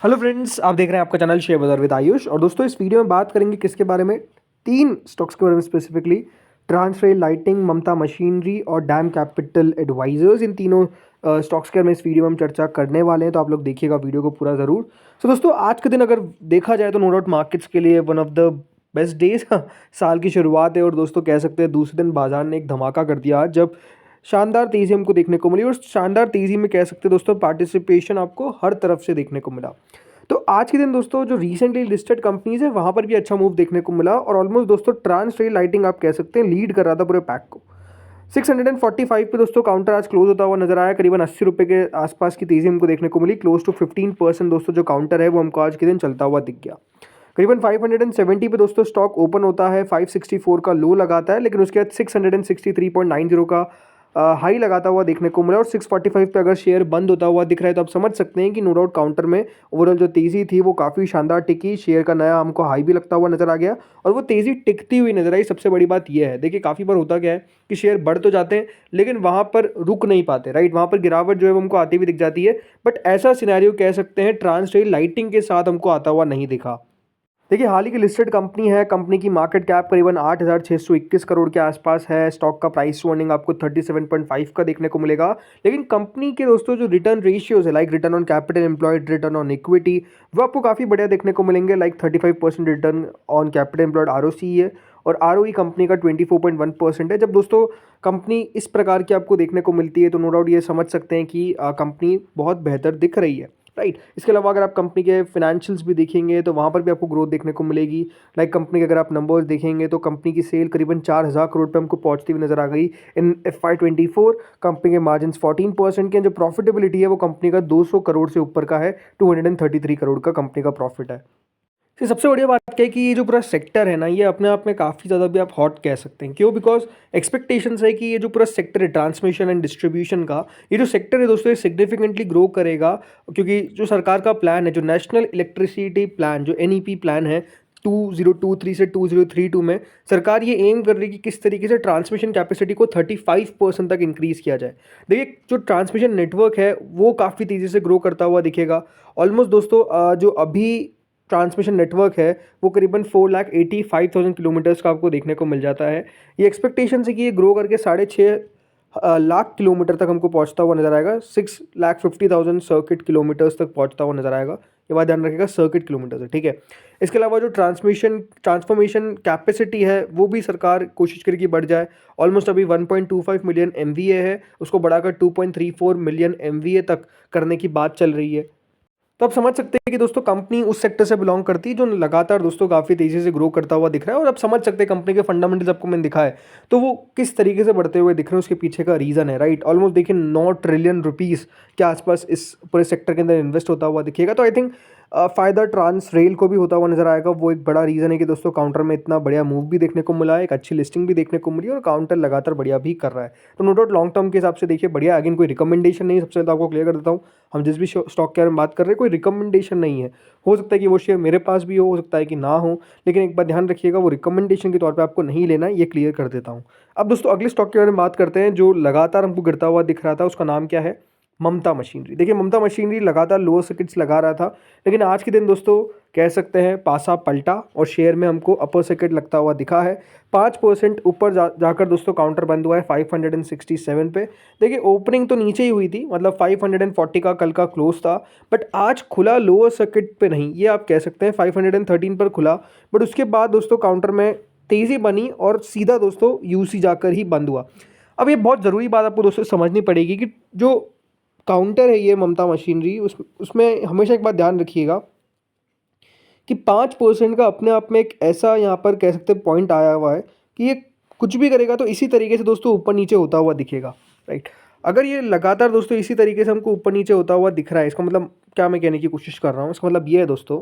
Hello friends, आप देख रहे हैं आपका चैनल शेयर बाजार विद आयुष। और दोस्तों इस वीडियो में बात करेंगे किसके बारे में, तीन स्टॉक्स के बारे में स्पेसिफिकली। ट्रांसरेल लाइटिंग, ममता मशीनरी और डैम कैपिटल एडवाइजर्स। इन तीनों स्टॉक्स के बारे में इस वीडियो में हम चर्चा करने वाले हैं, तो आप लोग देखिएगा वीडियो को पूरा ज़रूर। तो दोस्तों आज के दिन अगर देखा जाए तो नो डाउट मार्केट्स के लिए one of the best days साल की शुरुआत है। और दोस्तों कह सकते हैं दूसरे दिन बाजार ने एक धमाका कर दिया आज, जब शानदार तेज़ी हमको देखने को मिली। और शानदार तेज़ी में कह सकते हैं दोस्तों पार्टिसिपेशन आपको हर तरफ से देखने को मिला। तो आज के दिन दोस्तों जो रिसेंटली लिस्टेड कंपनीज है वहाँ पर भी अच्छा मूव देखने को मिला। और ऑलमोस्ट दोस्तों ट्रांसरेल लाइटिंग आप कह सकते हैं लीड कर रहा था पूरे पैक को। 645 पे दोस्तों काउंटर आज क्लोज होता हुआ नजर आया। करीबन 80 रुपये के आसपास की तेज़ी हमको देखने को मिली। क्लोज टू 15% दोस्तों जो काउंटर है वो हमको आज के दिन चलता हुआ दिख गया। करीबन 570 पे दोस्तों स्टॉक ओपन होता है। 564 का लो लगाता है, लेकिन उसके बाद 663.90 का हाई लगाता हुआ देखने को मिला। और 645 पे अगर शेयर बंद होता हुआ दिख रहा है तो आप समझ सकते हैं कि नो डाउट काउंटर में ओवरऑल जो तेज़ी थी वो काफ़ी शानदार टिकी। शेयर का नया हमको हाई भी लगता हुआ नजर आ गया और वो तेज़ी टिकती हुई नजर आई। सबसे बड़ी बात यह है, देखिए काफ़ी बार होता क्या है कि शेयर बढ़ तो जाते हैं लेकिन वहाँ पर रुक नहीं पाते, राइट। वहाँ पर गिरावट जो है वो हमको आती हुई दिख जाती है। बट ऐसा सिनेरियो कह सकते हैं ट्रांसरेल लाइटिंग के साथ हमको आता हुआ नहीं दिखा। देखिए हाल ही की लिस्टेड कंपनी है। कंपनी की मार्केट कैप करीबन 8,621 करोड़ के आसपास है। स्टॉक का प्राइस टू अर्निंग आपको 37.5 का देखने को मिलेगा। लेकिन कंपनी के दोस्तों जो रिटर्न रेशियोज है, like return on capital employed, return on equity, वो आपको काफ़ी बढ़िया देखने को मिलेंगे। Like 35% return on capital employed ROCE है और ROE कंपनी का 24.1% है। जब दोस्तों कंपनी इस प्रकार की आपको देखने को मिलती है तो नो डाउट ये समझ सकते हैं कि कंपनी बहुत बेहतर दिख रही है, राइट। इसके अलावा अगर आप कंपनी के फाइनेंशियल्स भी देखेंगे तो वहाँ पर भी आपको ग्रोथ देखने को मिलेगी। लाइक कंपनी के अगर आप नंबर्स देखेंगे तो कंपनी की सेल करीबन 4,000 करोड़ पे हमको पहुंचती हुई नजर आ गई इन FY24। कंपनी के मार्जिन 14% के हैं। जो प्रॉफिटेबिलिटी है वो कंपनी का 200 करोड़ से ऊपर का है। 233 करोड़ का कंपनी का प्रॉफिट है। तो सबसे बढ़िया बात क्या है कि ये जो पूरा सेक्टर है ना, ये अपने आप में काफ़ी ज़्यादा भी आप हॉट कह सकते हैं। क्यों? बिकॉज एक्सपेक्टेशंस है कि ये जो पूरा सेक्टर है ट्रांसमिशन एंड डिस्ट्रीब्यूशन का, ये जो सेक्टर है दोस्तों ये सिग्निफिकेंटली ग्रो करेगा। क्योंकि जो सरकार का प्लान है, जो नेशनल इलेक्ट्रिसिटी प्लान, जो NEP प्लान है 2023 से 2032 में, सरकार ये एम कर रही है कि किस तरीके से ट्रांसमिशन कैपेसिटी को 35% तक इंक्रीज़ किया जाए। देखिए जो ट्रांसमिशन नेटवर्क है वो काफ़ी तेज़ी से ग्रो करता हुआ दिखेगा। ऑलमोस्ट दोस्तों जो अभी ट्रांसमिशन नेटवर्क है वो करीबन 4,85,000 किलोमीटर्स का आपको देखने को मिल जाता है। ये एक्सपेक्टेशन है कि ये ग्रो करके 6.5 लाख किलोमीटर तक हमको पहुंचता हुआ नजर आएगा। 6,50,000 सर्किट किलोमीटर्स तक पहुंचता हुआ नजर आएगा। ये बात ध्यान रखिएगा, सर्किट किलोमीटर है, ठीक है। इसके अलावा जो ट्रांसफॉर्मेशन कैपेसिटी है वो भी सरकार कोशिश करेगी बढ़ जाए। ऑलमोस्ट अभी 1.25 मिलियन MVA है, उसको बढ़ाकर 2.34 मिलियन MVA तक करने की बात चल रही है। तो आप समझ सकते हैं कि दोस्तों कंपनी उस सेक्टर से बिलोंग करती है जो लगातार दोस्तों काफ़ी तेज़ी से ग्रो करता हुआ दिख रहा है। और आप समझ सकते हैं कंपनी के फंडामेंटल्स आपको मैंने दिखाया है तो वो किस तरीके से बढ़ते हुए दिख रहे हैं, उसके पीछे का रीज़न है, राइट। ऑलमोस्ट देखिए 9 ट्रिलियन रुपीज़ के आसपास इस पूरे सेक्टर के अंदर इन्वेस्ट होता हुआ दिखेगा। तो आई थिंक फ़ायदा ट्रांसरेल को भी होता हुआ नजर आएगा। वो एक बड़ा रीज़न है कि दोस्तों काउंटर में इतना बढ़िया मूव भी देखने को मिला है, एक अच्छी लिस्टिंग भी देखने को मिली और काउंटर लगातार बढ़िया भी कर रहा है। तो नो डाउट लॉन्ग टर्म के हिसाब से देखिए बढ़िया। अगेन कोई रिकमेंडेशन नहीं, सबसे ज़्यादा आपको क्लियर कर देता हूँ, हम जिस भी स्टॉक के बारे में बात कर रहे हैं कोई रिकमेंडेशन नहीं है। हो सकता है कि वो शेयर मेरे पास भी हो सकता है कि ना हो, लेकिन एक बात ध्यान रखिएगा वो रिकमेंडेशन के तौर पे आपको नहीं लेना है, ये क्लियर कर देता हूँ। अब दोस्तों अगले स्टॉक के बारे में बात करते हैं जो लगातार हमको गिरता हुआ दिख रहा था। उसका नाम क्या है? ममता मशीनरी। देखिए ममता मशीनरी लगातार लोअर सर्किट्स लगा रहा था, लेकिन आज के दिन दोस्तों कह सकते हैं पासा पलटा और शेयर में हमको अपर सर्किट लगता हुआ दिखा है। 5% ऊपर जाकर दोस्तों काउंटर बंद हुआ है 567 पे। देखिए ओपनिंग तो नीचे ही हुई थी, मतलब 540 का कल का क्लोज था, बट आज खुला लोअर सर्किट पे नहीं, ये आप कह सकते हैं 513 पर खुला। बट उसके बाद दोस्तों काउंटर में तेज़ी बनी और सीधा दोस्तों UC जाकर ही बंद हुआ। अब ये बहुत ज़रूरी बात आपको दोस्तों समझनी पड़ेगी कि जो काउंटर है ये ममता मशीनरी, उसमें हमेशा एक बात ध्यान रखिएगा कि 5% का अपने आप में एक ऐसा यहाँ पर कह सकते हैं पॉइंट आया हुआ है कि ये कुछ भी करेगा तो इसी तरीके से दोस्तों ऊपर नीचे होता हुआ दिखेगा, राइट। अगर ये लगातार दोस्तों इसी तरीके से हमको ऊपर नीचे होता हुआ दिख रहा है, इसका मतलब क्या मैं कहने की कोशिश कर रहा हूँ, इसका मतलब ये है दोस्तों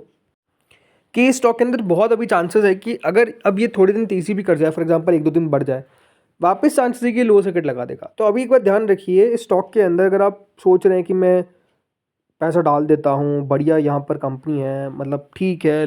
कि स्टॉक के अंदर बहुत अभी चांसेस है कि अगर अब ये थोड़े दिन तेज़ी भी कर जाए, फॉर एग्जांपल 1-2 दिन बढ़ जाए, वापस चांसेस है कि लो सर्किट लगा देगा। तो अभी एक बार ध्यान रखिए इस स्टॉक के अंदर, अगर आप सोच रहे हैं कि मैं पैसा डाल देता हूँ, बढ़िया यहाँ पर कंपनी है, मतलब ठीक है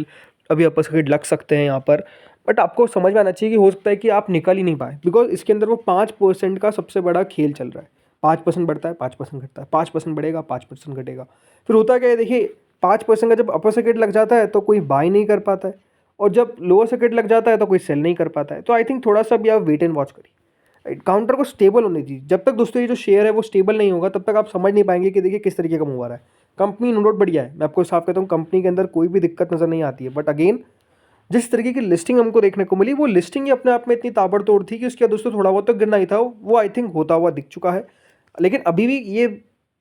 अभी अपर सर्किट लग सकते हैं यहाँ पर, बट आपको समझ में आना चाहिए कि हो सकता है कि आप निकल ही नहीं पाए। बिकॉज इसके अंदर वो 5% का सबसे बड़ा खेल चल रहा है। 5% बढ़ता है, 5% घटता है, 5% बढ़ेगा, 5% घटेगा। फिर होता क्या है देखिए, 5% का जब अपर सर्किट लग जाता है तो कोई बाय नहीं कर पाता है, और जब लोअर सर्किट लग जाता है तो कोई सेल नहीं कर पाता है। तो आई थिंक थोड़ा सा भी आप वेट एंड वॉच करिए, काउंटर को स्टेबल होने दीजिए। जब तक दोस्तों ये जो शेयर है वो स्टेबल नहीं होगा तब तक आप समझ नहीं पाएंगे कि देखिए किस तरीके का मूव आ रहा है। कंपनी नो डाउट बढ़िया है, मैं आपको साफ कहता हूँ, कंपनी के अंदर कोई भी दिक्कत नज़र नहीं आती है, बट अगेन जिस तरीके की लिस्टिंग हमको देखने को मिली वो लिस्टिंग ही अपने आप में इतनी ताबड़तोड़ थी कि उसके बाद दोस्तों थोड़ा बहुत तो गिरना ही था, वो आई थिंक होता हुआ दिख चुका है। लेकिन अभी भी ये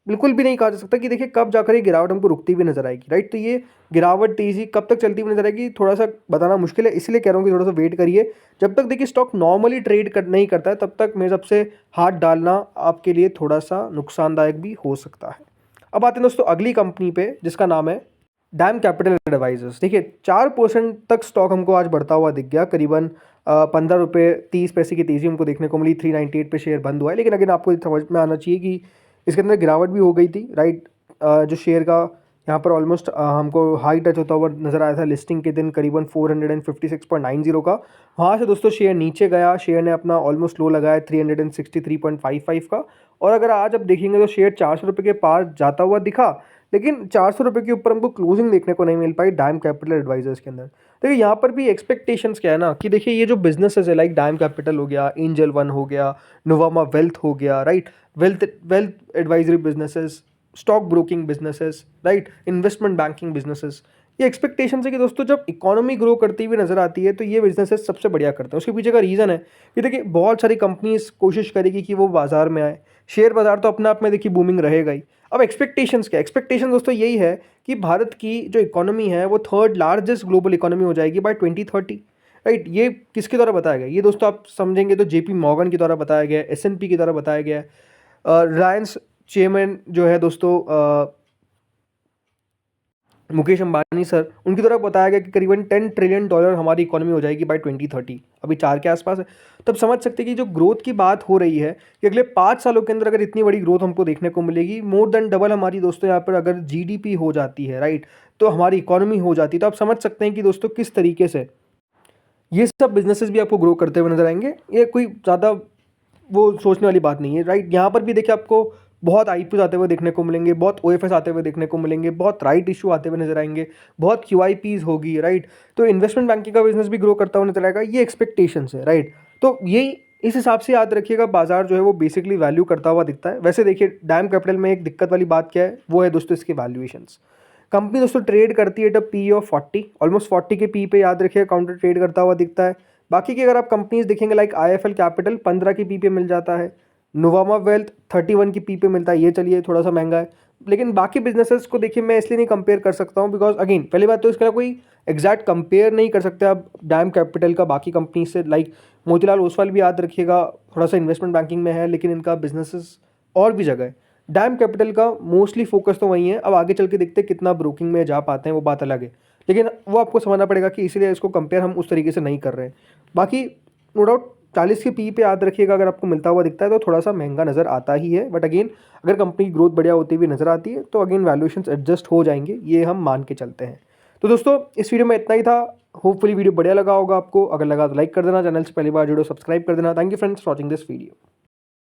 बिल्कुल भी नहीं कहा जा सकता कि देखिए कब जाकर ये गिरावट हमको रुकती हुई नजर आएगी, राइट। तो ये गिरावट तेजी कब तक चलती हुई नजर आएगी थोड़ा सा बताना मुश्किल है, इसलिए कह रहा हूँ कि थोड़ा सा वेट करिए। जब तक देखिए स्टॉक नॉर्मली नहीं करता है तब तक मेरे सबसे हाथ डालना आपके लिए थोड़ा सा नुकसानदायक भी हो सकता है। अब आते हैं दोस्तों अगली कंपनी पे जिसका नाम है डैम कैपिटल एडवाइजर्स। देखिए 4% तक स्टॉक हमको आज बढ़ता हुआ दिख गया, करीबन 15 रुपये 30 पैसे की तेज़ी हमको देखने को मिली। 398 पे शेयर बंद हुआ है, लेकिन अगर आपको समझ में आना चाहिए कि इसके अंदर गिरावट भी हो गई थी, राइट। जो शेयर का यहाँ पर ऑलमोस्ट हमको हाई टच होता हुआ नज़र आया था लिस्टिंग के दिन, करीबन 456.90 का। वहाँ से दोस्तों शेयर नीचे गया, शेयर ने अपना ऑलमोस्ट लो लगाया 363.55 का, और अगर आज आप देखेंगे तो शेयर 400 रुपये के पार जाता हुआ दिखा, लेकिन 400 रुपये के ऊपर हमको क्लोजिंग देखने को नहीं मिल पाई डैम कैपिटल एडवाइजर्स के अंदर। देखिए यहाँ पर भी एक्सपेक्टेशंस क्या है ना कि देखिए ये जो बिजनेसेस है लाइक डैम कैपिटल हो गया, एंजल वन हो गया, नोवामा वेल्थ हो गया, right, wealth advisory businesses, stock broking businesses, right, investment banking businesses, ये एक्सपेक्टेशन है कि दोस्तों जब इकोनॉमी ग्रो करती हुई नजर आती है तो ये बिजनेसेस सबसे बढ़िया करते हैं। उसके पीछे का रीज़न है कि देखिए बहुत सारी कंपनीज कोशिश करेगी कि वो बाजार में आए, शेयर बाजार तो अपने आप में देखिए बूमिंग रहेगा ही। अब एक्सपेक्टेशंस क्या, एक्सपेक्टेशन दोस्तों यही है कि भारत की जो इकोनॉमी है वो थर्ड लार्जेस्ट ग्लोबल इकोनॉमी हो जाएगी बाय 2030, राइट। ये किसके द्वारा बताया गया, ये दोस्तों आप समझेंगे तो JP मॉर्गन के द्वारा बताया गया है, S&P के द्वारा बताया गया है, रिलायंस चेयरमैन जो है दोस्तों मुकेश अंबानी सर, उनकी तरफ बताया गया कि करीबन $10 ट्रिलियन हमारी इकोनॉमी हो जाएगी बाय 2030, अभी 4 के आसपास है। तब समझ सकते हैं कि जो ग्रोथ की बात हो रही है कि अगले 5 सालों के अंदर अगर इतनी बड़ी ग्रोथ हमको देखने को मिलेगी, मोर देन डबल हमारी दोस्तों यहाँ पर अगर GDP हो जाती है, राइट, तो हमारी इकोनॉमी हो जाती है, तो आप समझ सकते हैं कि दोस्तों किस तरीके से ये सब बिजनेसेस भी आपको ग्रो करते हुए नजर आएंगे। ये कोई ज़्यादा वो सोचने वाली बात नहीं है, राइट। यहाँ पर भी देखिए आपको बहुत IPOs आते हुए देखने को मिलेंगे, बहुत OFS आते हुए देखने को मिलेंगे, बहुत राइट इशू आते हुए नजर आएंगे, बहुत QIPs होगी, राइट। तो इन्वेस्टमेंट बैंकिंग का बिजनेस भी ग्रो करता हुआ नजर आएगा, ये एक्सपेक्टेशंस है, राइट। तो यही इस हिसाब से याद रखिएगा, बाजार जो है वो बेसिकली वैल्यू करता हुआ दिखता है। वैसे देखिए डैम कैपिटल में एक दिक्कत वाली बात क्या है, वो है दोस्तों इसके वैल्यूएशंस। कंपनी दोस्तों ट्रेड करती है जब PE ऑफ 40, ऑलमोस्ट 40 के PE पे याद रखिएगा काउंटर ट्रेड करता हुआ दिखता है। बाकी की अगर आप कंपनीज देखेंगे लाइक IIFL कैपिटल 15 की PE पे मिल जाता है, नोवामा वेल्थ 31 की PE पे मिलता है, ये चलिए थोड़ा सा महंगा है। लेकिन बाकी बिजनेसेस को देखिए मैं इसलिए नहीं कंपेयर कर सकता हूँ बिकॉज अगेन पहली बात तो इसका कोई एग्जैक्ट कंपेयर नहीं कर सकते आप डैम कैपिटल का बाकी कंपनी से। लाइक मोतीलाल ओसवाल भी याद रखिएगा थोड़ा सा इन्वेस्टमेंट बैंकिंग में है, लेकिन इनका बिजनेसेस और भी जगह है। डैम कैपिटल का मोस्टली फोकस तो वही है, अब आगे चल के देखते हैं कितना ब्रोकिंग में जा पाते हैं, वो बात अलग है, लेकिन वो आपको समझना पड़ेगा कि इसीलिए इसको कंपेयर हम उस तरीके से नहीं कर रहे हैं। बाकी नो डाउट 40 के PE पे याद रखिएगा अगर आपको मिलता हुआ दिखता है तो थोड़ा सा महंगा नज़र आता ही है, बट अगेन अगर कंपनी की ग्रोथ बढ़िया होती हुई नज़र आती है तो अगेन वैल्यूएशंस एडजस्ट हो जाएंगे, ये हम मान के चलते हैं। तो दोस्तों इस वीडियो में इतना ही था, होपफुली वीडियो बढ़िया लगा होगा आपको, अगर लगा तो लाइक कर देना, चैनल से पहली बार जुड़ो सब्सक्राइब कर देना। Thank you friends for watching this video.